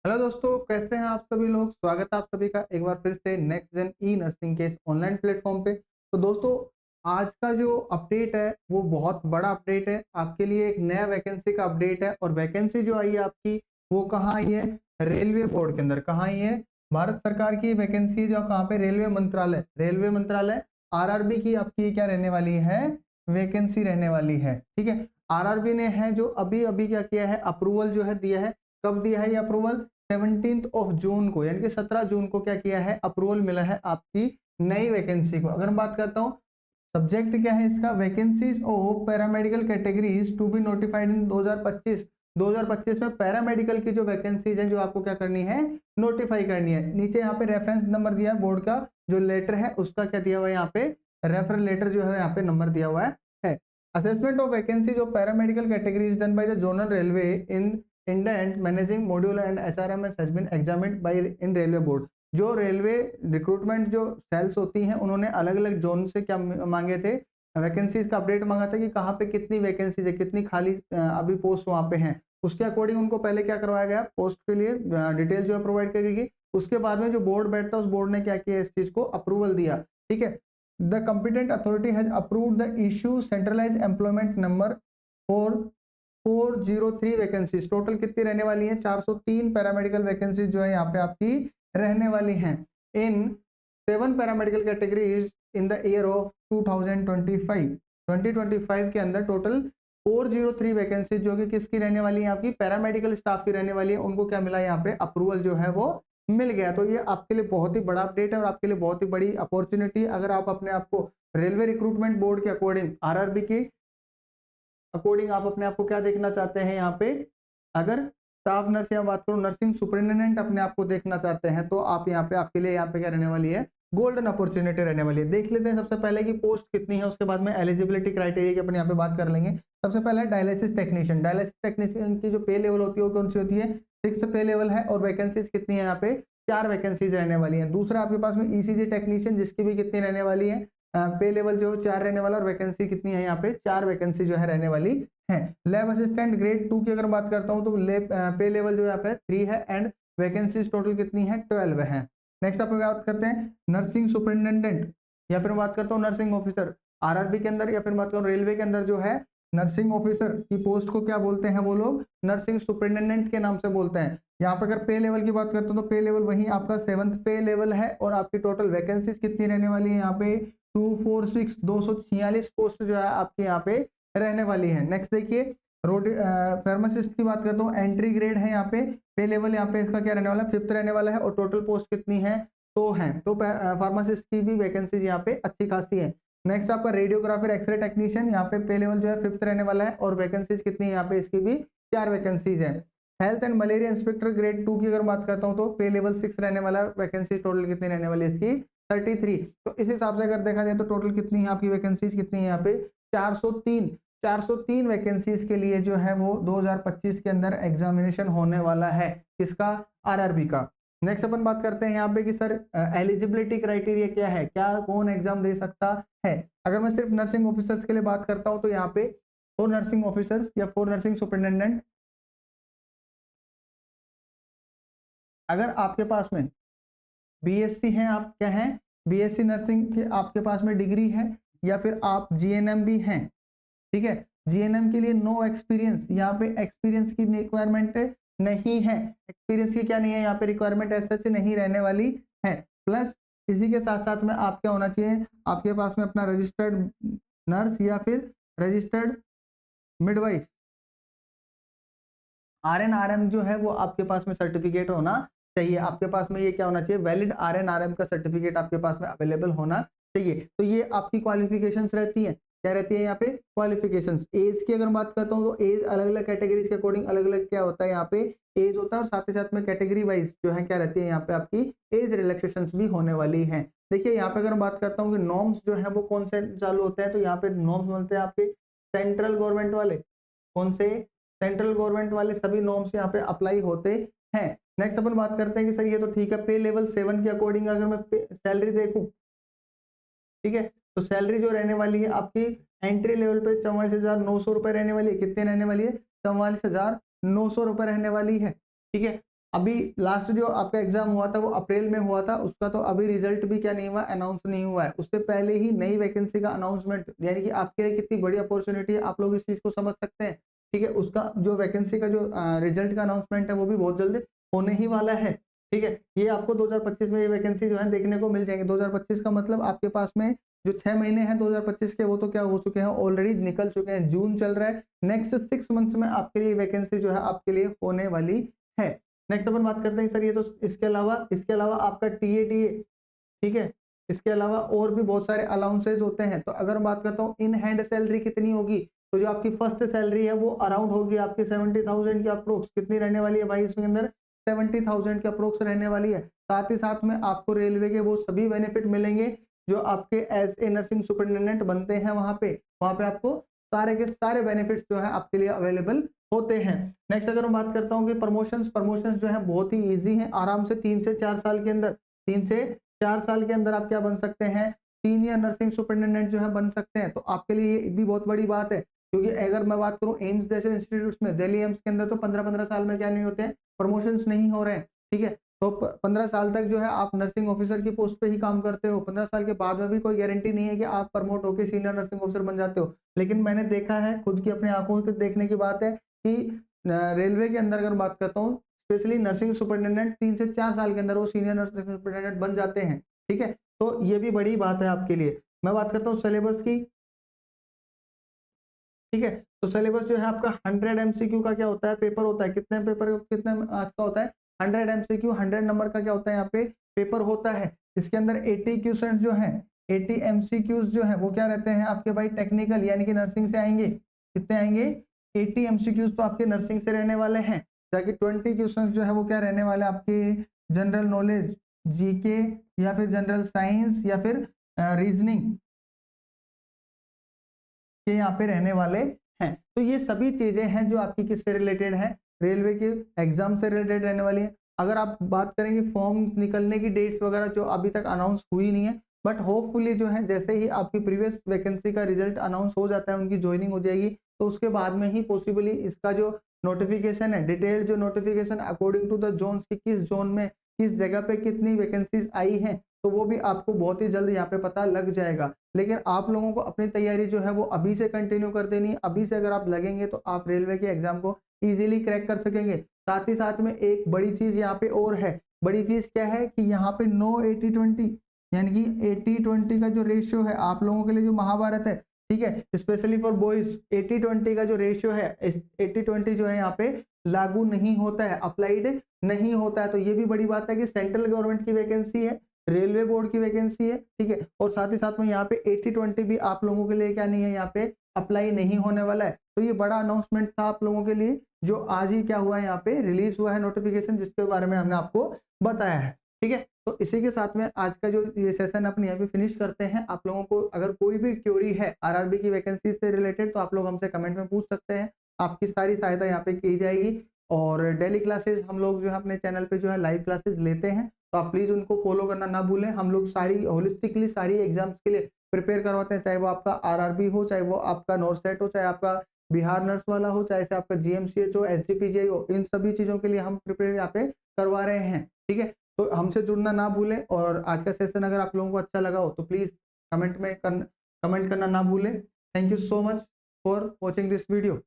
Hello दोस्तों, कैसे हैं आप सभी लोग। स्वागत है आप सभी का एक बार फिर से नेक्स्ट जेन ई नर्सिंग के इस ऑनलाइन प्लेटफॉर्म पे। तो दोस्तों, आज का जो अपडेट है वो बहुत बड़ा अपडेट है आपके लिए। एक नया वैकेंसी का अपडेट है और वैकेंसी जो आई है आपकी वो कहाँ आई है? रेलवे बोर्ड के अंदर। कहाँ आई है? भारत सरकार की वैकेंसी जो कहाँ पे? रेलवे मंत्रालय आरआरबी की आपकी क्या रहने वाली है? वैकेंसी रहने वाली है। ठीक है, आरआरबी ने है जो अभी अभी क्या किया है, अप्रूवल जो है दिया है। कब दिया है ये अप्रूवल? 17 जून को, यानी कि 17 जून को क्या किया है, अप्रूवल मिला है आपकी नई वैकेंसी को। अगर मैं बात करता हूँ सब्जेक्ट क्या है इसका, vacancies of paramedical categories to be notified in 2025 में पैरामेडिकल की जो वैकेंसीज है जो आपको क्या करनी है, नोटिफाई करनी है। नीचे यहाँ पे रेफरेंस नंबर दिया है बोर्ड का, जो लेटर है उसका क्या दिया हुआ है यहाँ पे, रेफरल लेटर जो है यहाँ पे नंबर दिया हुआ है। Assessment of vacancies of paramedical categories done by the zonal railway in indent managing module and HRMS has been examined by in railway board. जो रेलवे रिक्रूटमेंट जो सेल्स होती हैं उन्होंने अलग अलग जोन से क्या मांगे थे, वैकेंसीज का अपडेट मांगा था कि कहाँ पे कितनी वैकेंसीज है, कितनी खाली अभी पोस्ट वहाँ पे हैं। उसके अकॉर्डिंग उनको पहले क्या करवाया गया, पोस्ट के लिए डिटेल जो है प्रोवाइड करेगी। उसके बाद में जो बोर्ड बैठता है उस बोर्ड ने क्या किया, इस चीज को अप्रूवल दिया। ठीक है, the competent authority has approved the issue centralised employment number for 403 vacancies. Total कितनी रहने वाली है? 403 पैरामेडिकल वैकेंसीज जो है यहाँ पे आपकी रहने वाली हैं इन 7 paramedical categories in the year of 2025 के अंदर टोटल 403 वैकेंसीज जो कि किसकी रहने वाली है, आपकी पैरामेडिकल स्टाफ की रहने वाली है। उनको क्या मिला यहाँ पे, अप्रूवल जो है वो मिल गया। तो ये आपके लिए बहुत ही बड़ा अपडेट है और आपके लिए बहुत ही बड़ी अपॉर्चुनिटी। अगर आप अपने आप को रेलवे रिक्रूटमेंट बोर्ड के अकॉर्डिंग, आरआरबी की अकॉर्डिंग आप अपने आप को क्या देखना चाहते हैं यहाँ पे, अगर स्टाफ नर्स या बात करूं नर्सिंग सुपरिटेंडेंट अपने आप को देखना चाहते हैं तो आप यहाँ पे, आपके लिए यहाँ पे क्या रहने वाली है, गोल्डन अपॉर्चुनिटी रहने वाली है। देख लेते हैं सबसे पहले कि पोस्ट कितनी है, उसके बाद में एलिजिबिलिटी क्राइटेरिया की अपन यहाँ पे बात कर लेंगे। सबसे पहले डायलिसिस टेक्नीशियन। डायलिसिस टेक्नीशियन की जो पे लेवल होती है वो कौन सी होती है, 6 पे लेवल है और वैकेंसीज कितनी है यहाँ पे, 4 वैकेंसीज रहने वाली है। दूसरा आपके पास में ईसीजी टेक्नीशियन जिसकी भी कितनी रहने वाली है, पे लेवल जो 4 रहने वाला और वैकेंसी कितनी है यहाँ पे, 4 वैकेंसी जो है रहने वाली है। लैब असिस्टेंट ग्रेड 2 की अगर बात करता हूँ तो पे लेवल जो यहाँ पे 3 है एंड वैकेंसीज टोटल कितनी है, 12 है। नेक्स्ट अपन बात करते हैं नर्सिंग सुपरिटेंडेंट या फिर बात करता हूँ नर्सिंग ऑफिसर। आरआरबी के अंदर या फिर बात करूँ रेलवे के अंदर जो है नर्सिंग ऑफिसर की पोस्ट को क्या बोलते हैं, वो लोग नर्सिंग सुपरिटेंडेंट के नाम से बोलते हैं। यहाँ पे अगर पे लेवल की बात करते हो तो पे लेवल वही आपका 7th पे लेवल है और आपकी टोटल वैकेंसीज कितनी रहने वाली है यहाँ पे, 246 पोस्ट जो है आपके यहाँ पे रहने वाली है। नेक्स्ट देखिए रोड फार्मासिस्ट की बात करता हूँ, एंट्री ग्रेड है यहाँ पे लेवल यहाँ पे इसका क्या रहने वाला है, 5th रहने वाला है और टोटल पोस्ट कितनी है, तो है। तो फार्मासिस्ट की भी वैकेंसीज यहाँ पे अच्छी खासी है। नेक्स्ट आपका रेडियोग्राफर एक्सरे टेक्नीशियन, यहाँ पे लेवल जो है 5th रहने वाला है और वैकेंसीज कितनी है यहाँ पे, इसकी भी 4 वैकेंसीज है। Health and malaria inspector grade 2 की अगर बात करता हूँ तो पे लेवल 6 रहने वाला है, वैकेंसी टोटल कितनी रहने वाली है इसकी, 33। तो इस हिसाब से अगर देखा जाए तो टोटल कितनी है आपकी वैकेंसीज, कितनी है यहाँ पे, 403 वैकेंसीज के लिए जो है वो 2025 के अंदर एग्जामिनेशन होने वाला है, किसका, आरआरबी का। नेक्स्ट अपन बात करते हैं यहाँ पे कि सर एलिजिबिलिटी क्राइटेरिया क्या है, क्या कौन एग्जाम दे सकता है। अगर मैं सिर्फ नर्सिंग ऑफिसर्स के लिए बात करता हूँ तो यहाँ पे 4 नर्सिंग ऑफिसर्स या 4 नर्सिंग सुपरिटेंडेंट, अगर आपके पास में बीएससी है, आप क्या हैं, बीएससी नर्सिंग की आपके पास में डिग्री है या फिर आप जीएनएम भी हैं। ठीक है, जीएनएम के लिए नो एक्सपीरियंस, यहाँ पे एक्सपीरियंस की रिक्वायरमेंट नहीं है, एक्सपीरियंस की क्या नहीं है यहाँ पे रिक्वायरमेंट ऐसे से नहीं रहने वाली है। प्लस इसी के साथ साथ में आप क्या होना चाहिए, आपके पास में अपना रजिस्टर्ड नर्स या फिर रजिस्टर्ड मिडवाइफ, आरएनआरएम जो है वो आपके पास में सर्टिफिकेट होना चाहिए। आपके पास में ये क्या होना चाहिए, वैलिड आरएनआरएम का सर्टिफिकेट आपके पास में अवेलेबल होना चाहिए। तो ये आपकी क्वालिफिकेशंस रहती हैं, क्या रहती है यहाँ पे, क्वालिफिकेशंस। एज की अगर बात करता हूँ तो एज अलग अलग कैटेगरीज के अकॉर्डिंग अलग अलग क्या होता है यहाँ पे, एज होता है और साथ ही साथ में कैटेगरी वाइज जो है क्या रहती है यहाँ पे आपकी एज रिलैक्सेशन भी होने वाली है। देखिए यहाँ पे अगर बात करता हूँ कि नॉर्म्स जो है वो कौन से चालू होते हैं, तो यहाँ पे नॉर्म्स बनते हैं आपके सेंट्रल गवर्नमेंट वाले, कौन से, सेंट्रल गवर्नमेंट वाले सभी नॉर्म्स यहाँ पे अप्लाई होते हैं। नेक्स्ट अपन बात करते हैं कि सर ये तो ठीक है, पे लेवल 7 के अकॉर्डिंग अगर मैं सैलरी देखूं, ठीक है, तो सैलरी जो रहने वाली है आपकी एंट्री लेवल पे 44,900 रुपए रहने वाली है। कितने रहने वाली है, 44,900 रुपए रहने वाली है। ठीक है, अभी लास्ट जो आपका एग्जाम हुआ था वो अप्रैल में हुआ था, उसका तो अभी रिजल्ट भी क्या नहीं हुआ, अनाउंस नहीं हुआ है। उससे पहले ही नई वैकेंसी का अनाउंसमेंट, यानी कि आपके लिए कितनी बड़ी अपॉर्चुनिटी है, आप लोग इस चीज को समझ सकते हैं। ठीक है, उसका जो वैकेंसी का जो रिजल्ट का अनाउंसमेंट है वो भी बहुत जल्दी होने ही वाला है। ठीक है, ये आपको 2025 में ये वैकेंसी जो है देखने को मिल जाएंगे। 2025 का मतलब आपके पास में जो 6 महीने हैं 2025 के, वो तो क्या हो चुके हैं, ऑलरेडी निकल चुके हैं। जून चल रहा है, नेक्स्ट 6 मंथ्स में आपके लिए वैकेंसी जो है आपके लिए होने वाली है। नेक्स्ट अपन बात करते हैं सर, ये तो इसके अलावा आपका टीएडीए, ठीक है, इसके अलावा और भी बहुत सारे अलाउंसेज होते हैं। तो अगर बात करता हूँ इन हैंड सैलरी कितनी होगी, तो जो आपकी फर्स्ट सैलरी है वो अराउंड होगी आपकी 70,000 की अप्रोक्स। कितनी रहने वाली है भाई इसके अंदर, 70,000 की अप्रोक्स रहने वाली है। साथ ही साथ में आपको रेलवे के वो सभी बेनिफिट मिलेंगे जो आपके एज ए नर्सिंग सुपरिटेंडेंट बनते हैं। वहां पे आपको सारे के सारे बेनिफिट्स जो है आपके लिए अवेलेबल होते हैं। नेक्स्ट अगर मैं बात करता हूँ कि प्रमोशंस जो है बहुत ही इजी है, आराम से 3 से 4 साल के अंदर, 3 से 4 साल के अंदर आप क्या बन सकते हैं, सीनियर नर्सिंग सुपरिटेंडेंट जो है बन सकते हैं। तो आपके लिए ये भी बहुत बड़ी बात है, क्योंकि अगर मैं बात करूं एम्स जैसे इंस्टीट्यूट्स में, दिल्ली एम्स के अंदर तो 15-15 साल में क्या नहीं होते हैं, प्रमोशंस नहीं हो रहे हैं। ठीक है, तो 15 साल तक जो है आप नर्सिंग ऑफिसर की पोस्ट पे ही काम करते हो। 15 साल के बाद में भी कोई गारंटी नहीं है कि आप प्रमोट होकर सीनियर नर्सिंग ऑफिसर बन जाते हो। लेकिन मैंने देखा है, खुद की अपनी आंखों से देखने की बात है कि रेलवे के अंदर अगर बात करता हूँ, स्पेशली नर्सिंग सुपरिटेंडेंट 3 से 4 साल के अंदर वो सीनियर नर्सिंग सुपरिटेंडेंट बन जाते हैं। ठीक है, तो ये भी बड़ी बात है आपके लिए। मैं बात करता हूँ सिलेबस की। ठीक है, तो सिलेबस जो है आपका 100 एमसीक्यू का क्या होता है, पेपर होता है। कितने आज का होता है, 100 एमसीक्यू, 100 नंबर का क्या होता है यहाँ पे पेपर होता है। इसके अंदर 80 क्वेश्चंस जो है, 80 एमसीक्यूज जो है वो क्या रहते हैं आपके भाई, टेक्निकल यानी कि नर्सिंग से आएंगे। कितने आएंगे, 80 एमसीक्यूज तो आपके नर्सिंग से रहने वाले हैं। ताकि 20 क्वेश्चंस जो है वो क्या रहने वाले आपके जनरल नॉलेज, जीके, या फिर जनरल साइंस, या फिर रीजनिंग के यहाँ पे रहने वाले हैं। तो ये सभी चीजें हैं जो आपकी किससे रिलेटेड है, रेलवे के एग्जाम से रिलेटेड रहने वाली है। अगर आप बात करेंगे फॉर्म निकलने की डेट्स वगैरह जो अभी तक अनाउंस हुई नहीं है, बट होपफुली जो है जैसे ही आपकी प्रीवियस वैकेंसी का रिजल्ट अनाउंस हो जाता है, उनकी ज्वाइनिंग हो जाएगी, तो उसके बाद में ही पॉसिबली इसका जो नोटिफिकेशन है, डिटेल जो notification according to the zone की किस जोन में किस जगह पे कितनी वैकेंसीज आई हैं, तो वो भी आपको बहुत ही जल्द यहाँ पे पता लग जाएगा। लेकिन आप लोगों को अपनी तैयारी जो है वो अभी से कंटिन्यू कर देनी है। अभी से अगर आप लगेंगे तो आप रेलवे के एग्जाम को इजीली क्रैक कर सकेंगे। साथ ही साथ में एक बड़ी चीज यहाँ पे और है। बड़ी चीज क्या है कि यहाँ पे नो 80-20, यानी कि 80-20 का जो रेशियो है आप लोगों के लिए, जो महाभारत है, ठीक है, स्पेशली फॉर बॉयज 80-20 का जो रेशियो है, 80-20 जो है यहाँ पे लागू नहीं होता है, अप्लाइड नहीं होता है। तो ये भी बड़ी बात है कि सेंट्रल गवर्नमेंट की वैकेंसी है, रेलवे बोर्ड की वैकेंसी है। ठीक है, और साथ ही साथ में यहाँ पे 80-20 भी आप लोगों के लिए क्या नहीं है, यहाँ पे अप्लाई नहीं होने वाला है। तो ये बड़ा अनाउंसमेंट था आप लोगों के लिए, जो आज ही क्या हुआ है, यहाँ पे रिलीज हुआ है नोटिफिकेशन, जिसके बारे में हमने आपको बताया है। ठीक है, तो इसी के साथ में आज का जो ये सेशन अपने यहाँ पे फिनिश करते हैं। आप लोगों को अगर कोई भी क्वेरी है आरआरबी की वैकेंसी से रिलेटेड, तो आप लोग हमसे कमेंट में पूछ सकते हैं, आपकी सारी सहायता यहाँ पे की जाएगी। और डेली क्लासेस हम लोग जो है अपने चैनल पे जो है लाइव क्लासेस लेते हैं, तो आप प्लीज उनको फॉलो करना ना भूलें। हम लोग सारी होलिस्टिकली सारी एग्जाम्स के लिए प्रिपेयर करवाते हैं, चाहे वो आपका आरआरबी हो, चाहे वो आपका नॉर्सेट हो, चाहे आपका बिहार नर्स वाला हो, चाहे से आपका जीएमसीएच हो, एसजीपीजीआई हो, इन सभी चीजों के लिए हम प्रिपेयर यहाँ पे करवा रहे हैं। ठीक है, तो हमसे जुड़ना ना भूलें। और आज का सेशन अगर आप लोगों को अच्छा लगा हो तो प्लीज कमेंट करना ना भूलें। Thank you so much for watching this video.